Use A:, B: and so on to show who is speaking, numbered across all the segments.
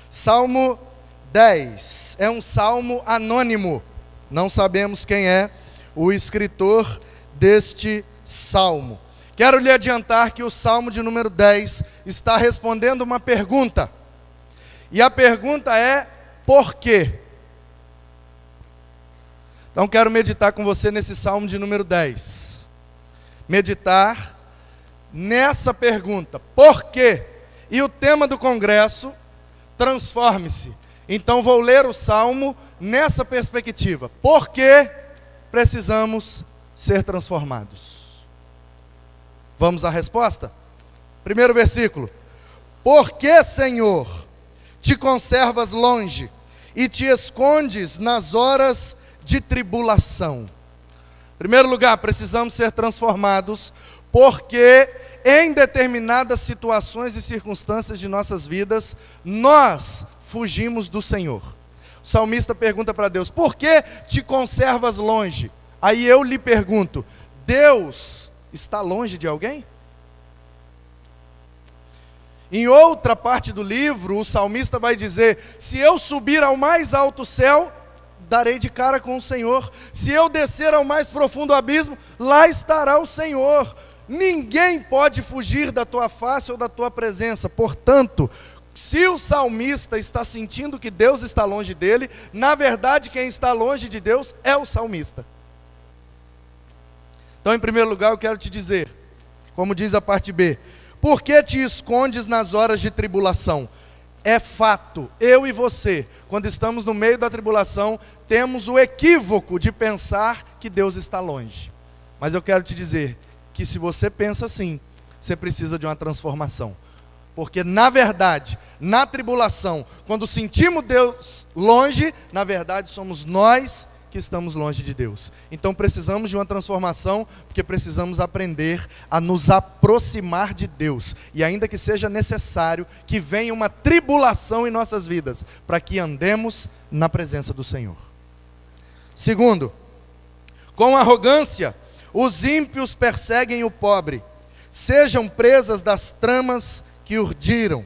A: Salmo 10 é um salmo anônimo. Não sabemos quem é o escritor deste salmo. Quero lhe adiantar que o salmo de número 10 está respondendo uma pergunta. E a pergunta é: por quê? Então quero meditar com você nesse salmo de número 10. Meditar nessa pergunta: por quê? E o tema do congresso: transforme-se. Então vou ler o salmo nessa perspectiva. Por que precisamos ser transformados? Vamos à resposta? Primeiro versículo: por que, Senhor, te conservas longe e te escondes nas horas de tribulação? Em primeiro lugar, precisamos ser transformados porque em determinadas situações e circunstâncias de nossas vidas, nós fugimos do Senhor. O salmista pergunta para Deus: por que te conservas longe? Aí eu lhe pergunto: Deus está longe de alguém? Em outra parte do livro, o salmista vai dizer: se eu subir ao mais alto céu, darei de cara com o Senhor. Se eu descer ao mais profundo abismo, lá estará o Senhor. Ninguém pode fugir da tua face ou da tua presença. Portanto, se o salmista está sentindo que Deus está longe dele, na verdade quem está longe de Deus é o salmista. Então, em primeiro lugar, eu quero te dizer, como diz a parte B: por que te escondes nas horas de tribulação? É fato, eu e você, quando estamos no meio da tribulação, temos o equívoco de pensar que Deus está longe. Mas eu quero te dizer que se você pensa assim, você precisa de uma transformação. Porque na verdade, na tribulação, quando sentimos Deus longe, na verdade somos nós que estamos longe de Deus. Então precisamos de uma transformação, porque precisamos aprender a nos aproximar de Deus. E ainda que seja necessário que venha uma tribulação em nossas vidas, para que andemos na presença do Senhor. Segundo, com arrogância, os ímpios perseguem o pobre, sejam presas das tramas que urdiram.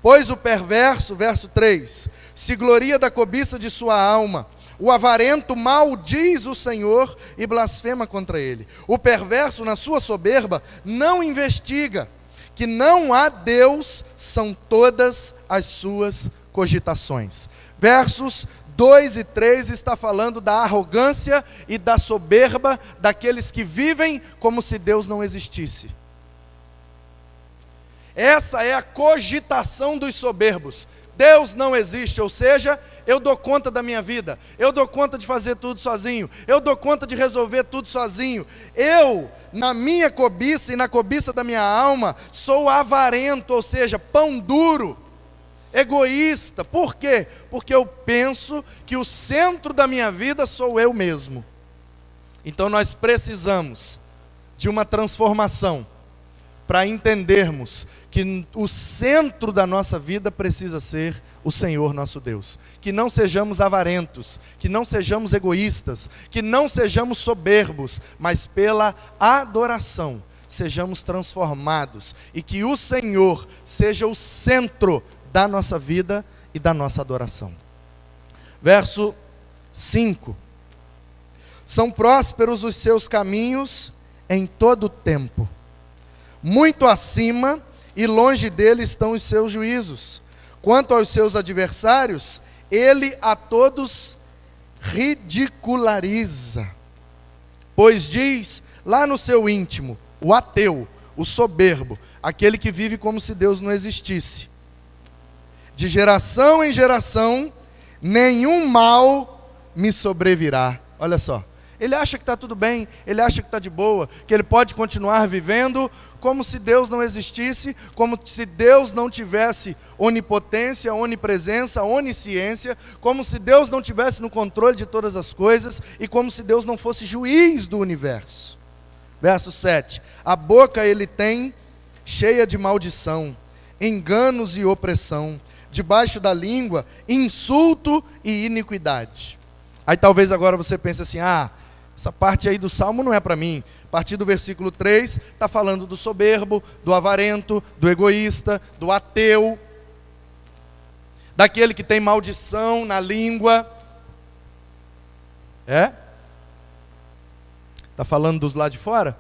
A: Pois o perverso, verso 3, se gloria da cobiça de sua alma. O avarento maldiz o Senhor e blasfema contra ele. O perverso, na sua soberba, não investiga. Que não há Deus são todas as suas cogitações. Versos 2 e 3 está falando da arrogância e da soberba daqueles que vivem como se Deus não existisse. Essa é a cogitação dos soberbos. Deus não existe, ou seja, eu dou conta da minha vida, eu dou conta de fazer tudo sozinho, eu dou conta de resolver tudo sozinho. Eu, na minha cobiça e na cobiça da minha alma, sou avarento, ou seja, pão duro, egoísta. Por quê? Porque eu penso que o centro da minha vida sou eu mesmo. Então nós precisamos de uma transformação para entendermos que o centro da nossa vida precisa ser o Senhor nosso Deus. Que não sejamos avarentos, que não sejamos egoístas, que não sejamos soberbos, mas pela adoração sejamos transformados e que o Senhor seja o centro da nossa vida e da nossa adoração. Verso 5: são prósperos os seus caminhos em todo o tempo, muito acima e longe dele estão os seus juízos. Quanto aos seus adversários, ele a todos ridiculariza. Pois diz lá no seu íntimo, o ateu, o soberbo, aquele que vive como se Deus não existisse: de geração em geração, nenhum mal me sobrevirá. Olha só, ele acha que está tudo bem, ele acha que está de boa, que ele pode continuar vivendo como se Deus não existisse, como se Deus não tivesse onipotência, onipresença, onisciência, como se Deus não tivesse no controle de todas as coisas e como se Deus não fosse juiz do universo. Verso 7: a boca ele tem cheia de maldição, enganos e opressão, debaixo da língua insulto e iniquidade. Aí talvez agora você pense assim: Essa parte aí do Salmo não é para mim. A partir do versículo 3, está falando do soberbo, do avarento, do egoísta, do ateu, daquele que tem maldição na língua. É? Está falando dos lá de fora?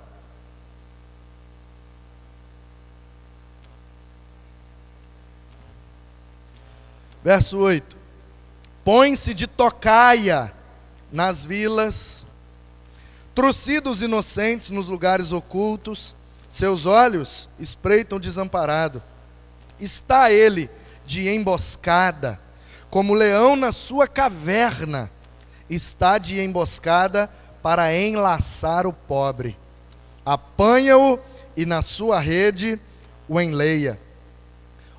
A: Verso 8. Põe-se de tocaia nas vilas, trucida os inocentes nos lugares ocultos, seus olhos espreitam o desamparado. Está ele de emboscada, como leão na sua caverna, está de emboscada para enlaçar o pobre. Apanha-o e na sua rede o enleia.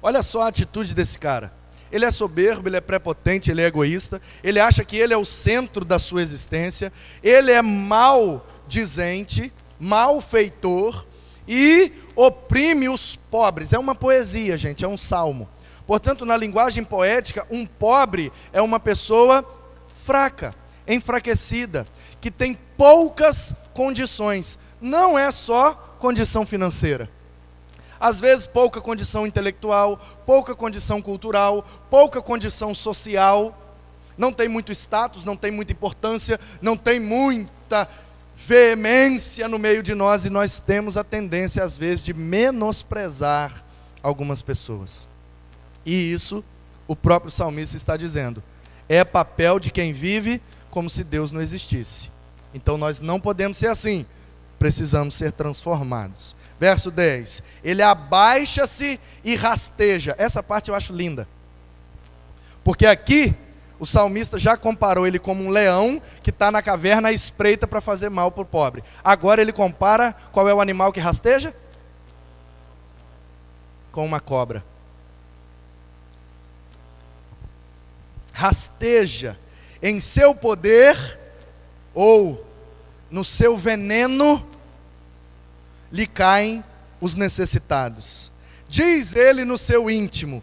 A: Olha só a atitude desse cara. Ele é soberbo, ele é prepotente, ele é egoísta, ele acha que ele é o centro da sua existência, ele é maldizente, malfeitor e oprime os pobres. É uma poesia, gente, é um salmo. Portanto, na linguagem poética, um pobre é uma pessoa fraca, enfraquecida, que tem poucas condições. Não é só condição financeira. Às vezes pouca condição intelectual, pouca condição cultural, pouca condição social, não tem muito status, não tem muita importância, não tem muita veemência no meio de nós, e nós temos a tendência às vezes de menosprezar algumas pessoas. E isso o próprio salmista está dizendo, é papel de quem vive como se Deus não existisse. Então nós não podemos ser assim, precisamos ser transformados. Verso 10, ele abaixa-se e rasteja. Essa parte eu acho linda, porque aqui o salmista já comparou ele como um leão que está na caverna à espreita para fazer mal para o pobre. Agora ele compara, qual é o animal que rasteja? Com uma cobra. Rasteja em seu poder ou no seu veneno lhe caem os necessitados. Diz ele no seu íntimo,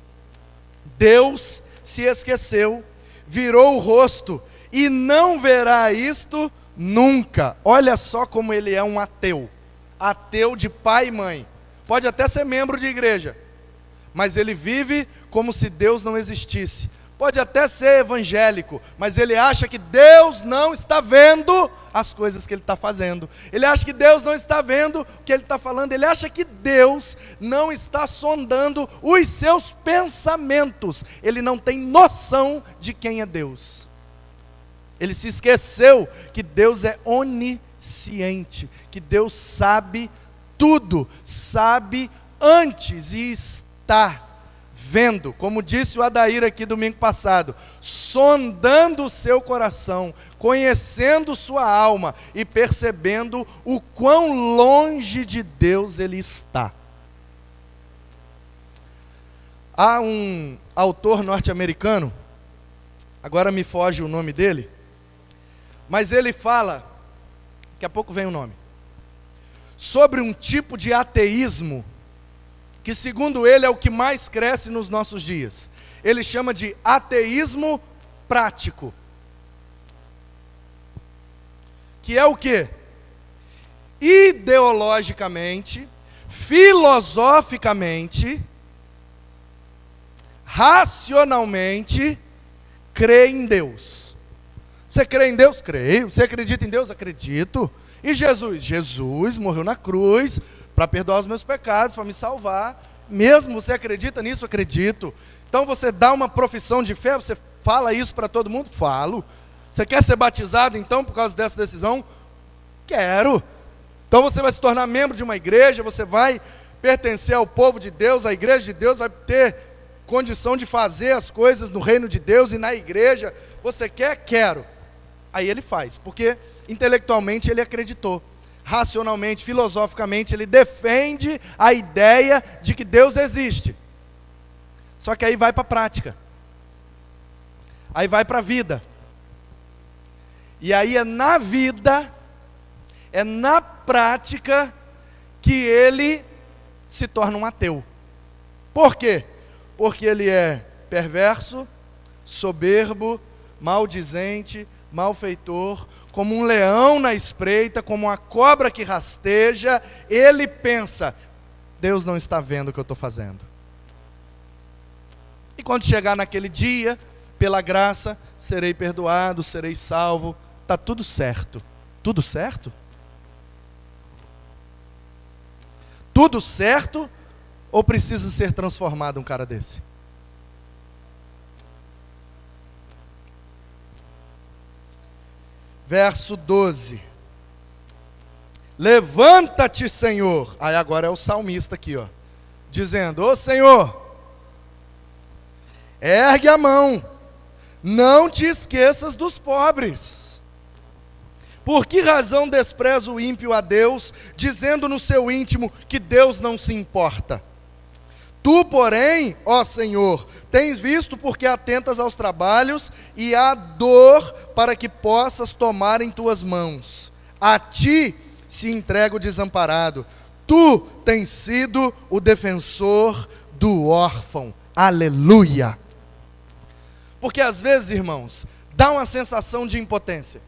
A: Deus se esqueceu, virou o rosto e não verá isto nunca. Olha só como ele é um ateu. Ateu de pai e mãe. Pode até ser membro de igreja, mas ele vive como se Deus não existisse. Pode até ser evangélico, mas ele acha que Deus não está vendo as coisas que ele está fazendo. Ele acha que Deus não está vendo o que ele está falando. Ele acha que Deus não está sondando os seus pensamentos. Ele não tem noção de quem é Deus. Ele se esqueceu que Deus é onisciente, que Deus sabe tudo, sabe antes e está vendo, como disse o Adair aqui domingo passado, sondando o seu coração, conhecendo sua alma e percebendo o quão longe de Deus ele está. Há um autor norte-americano, agora me foge o nome dele, mas ele fala, daqui a pouco vem o nome, sobre um tipo de ateísmo que segundo ele é o que mais cresce nos nossos dias. Ele chama de ateísmo prático. Que é o quê? Ideologicamente, filosoficamente, racionalmente, crê em Deus. Você crê em Deus? Creio. Você acredita em Deus? Acredito. E Jesus? Jesus morreu na cruz para perdoar os meus pecados, para me salvar. Mesmo você acredita nisso? Acredito. Então você dá uma profissão de fé, você fala isso para todo mundo? Falo. Você quer ser batizado então por causa dessa decisão? Quero. Então você vai se tornar membro de uma igreja, você vai pertencer ao povo de Deus, a igreja de Deus vai ter condição de fazer as coisas no reino de Deus e na igreja. Você quer? Quero. Aí ele faz, porque intelectualmente ele acreditou. Racionalmente, filosoficamente, ele defende a ideia de que Deus existe. Só que aí vai para a prática. Aí vai para a vida. E aí é na vida, é na prática, que ele se torna um ateu. Por quê? Porque ele é perverso, soberbo, maldizente, malfeitor, como um leão na espreita, como uma cobra que rasteja, ele pensa: Deus não está vendo o que eu estou fazendo. E quando chegar naquele dia, pela graça, serei perdoado, serei salvo, está tudo certo. Tudo certo? Tudo certo? Ou precisa ser transformado um cara desse? Verso 12. Levanta-te, Senhor. Aí agora é o salmista aqui, ó, dizendo: ô Senhor, ergue a mão, não te esqueças dos pobres. Por que razão despreza o ímpio a Deus, dizendo no seu íntimo que Deus não se importa? Tu, porém, ó Senhor, tens visto porque atentas aos trabalhos e à dor, para que possas tomar em tuas mãos. A ti se entrega o desamparado. Tu tens sido o defensor do órfão. Aleluia! Porque às vezes, irmãos, dá uma sensação de impotência.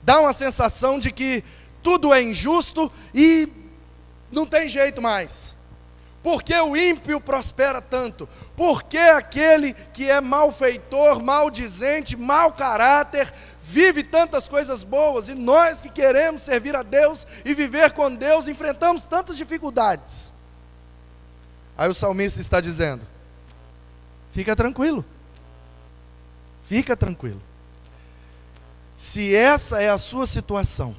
A: Dá uma sensação de que tudo é injusto e não tem jeito mais. Por que o ímpio prospera tanto? Por que aquele que é malfeitor, maldizente, mau caráter, vive tantas coisas boas, e nós que queremos servir a Deus e viver com Deus, enfrentamos tantas dificuldades? Aí o salmista está dizendo: fica tranquilo. Fica tranquilo. Se essa é a sua situação,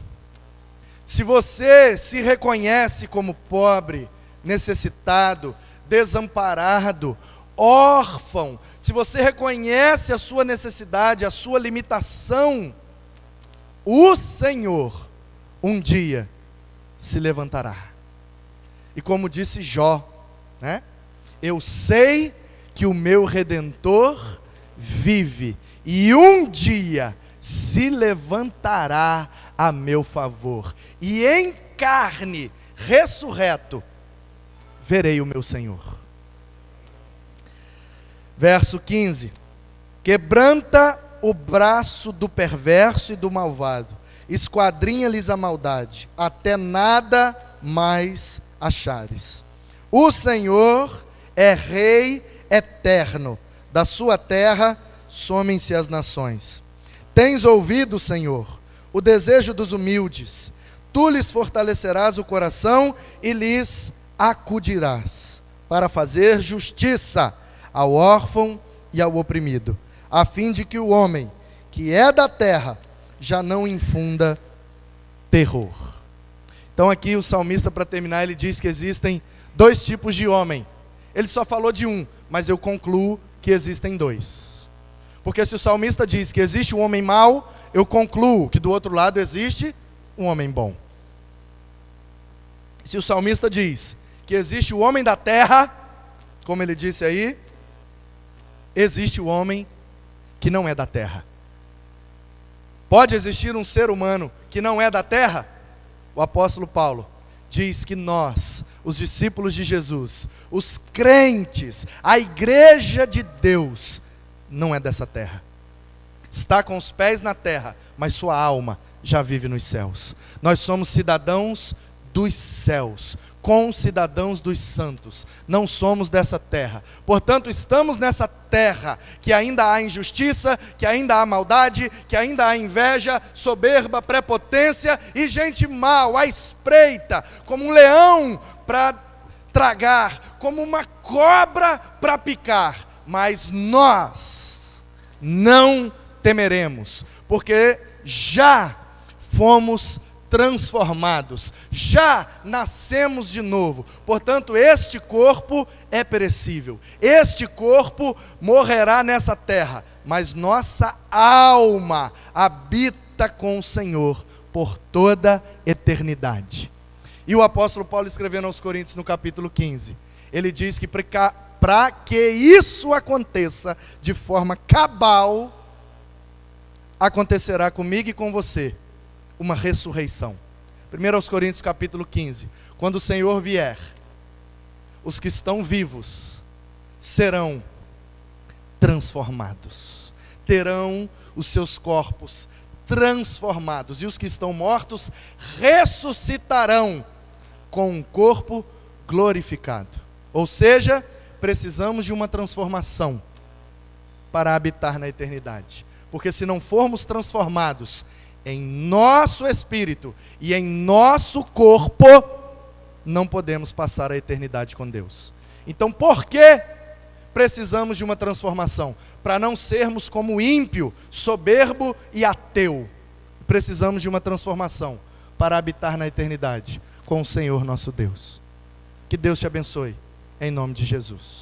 A: se você se reconhece como pobre, necessitado, desamparado, órfão, se você reconhece a sua necessidade, a sua limitação, o Senhor um dia se levantará. E como disse Jó, né? Eu sei que o meu Redentor vive, e um dia se levantará a meu favor, e em carne, ressurreto, verei o meu Senhor. Verso 15: quebranta o braço do perverso e do malvado, esquadrinha-lhes a maldade, até nada mais achares. O Senhor é Rei eterno, da sua terra somem-se as nações. Tens ouvido, Senhor, o desejo dos humildes, tu lhes fortalecerás o coração e lhes acudirás, para fazer justiça ao órfão e ao oprimido, a fim de que o homem que é da terra já não infunda terror. Então aqui o salmista, para terminar, ele diz que existem dois tipos de homem. Ele só falou de um, mas eu concluo que existem dois. Porque se o salmista diz que existe um homem mau, eu concluo que do outro lado existe um homem bom. Se o salmista diz que existe o homem da terra, como ele disse aí, existe o homem que não é da terra. Pode existir um ser humano que não é da terra? O apóstolo Paulo diz que nós, os discípulos de Jesus, os crentes, a igreja de Deus, não é dessa terra. Está com os pés na terra, mas sua alma já vive nos céus. Nós somos cidadãos dos céus, concidadãos dos santos, não somos dessa terra. Portanto, estamos nessa terra que ainda há injustiça, que ainda há maldade, que ainda há inveja, soberba, prepotência e gente mal, à espreita, como um leão para tragar, como uma cobra para picar. Mas nós não temeremos, porque já fomos transformados, já nascemos de novo. Portanto, este corpo é perecível, este corpo morrerá nessa terra, mas nossa alma habita com o Senhor por toda eternidade. E o apóstolo Paulo, escrevendo aos Coríntios no capítulo 15, ele diz que para que isso aconteça de forma cabal, acontecerá comigo e com você uma ressurreição. 1 aos Coríntios capítulo 15, quando o Senhor vier, os que estão vivos serão transformados, terão os seus corpos transformados, e os que estão mortos ressuscitarão com um corpo glorificado. Ou seja, precisamos de uma transformação para habitar na eternidade. Porque se não formos transformados em nosso espírito e em nosso corpo, não podemos passar a eternidade com Deus. Então, por que precisamos de uma transformação? Para não sermos como o ímpio, soberbo e ateu. Precisamos de uma transformação para habitar na eternidade com o Senhor nosso Deus. Que Deus te abençoe, em nome de Jesus.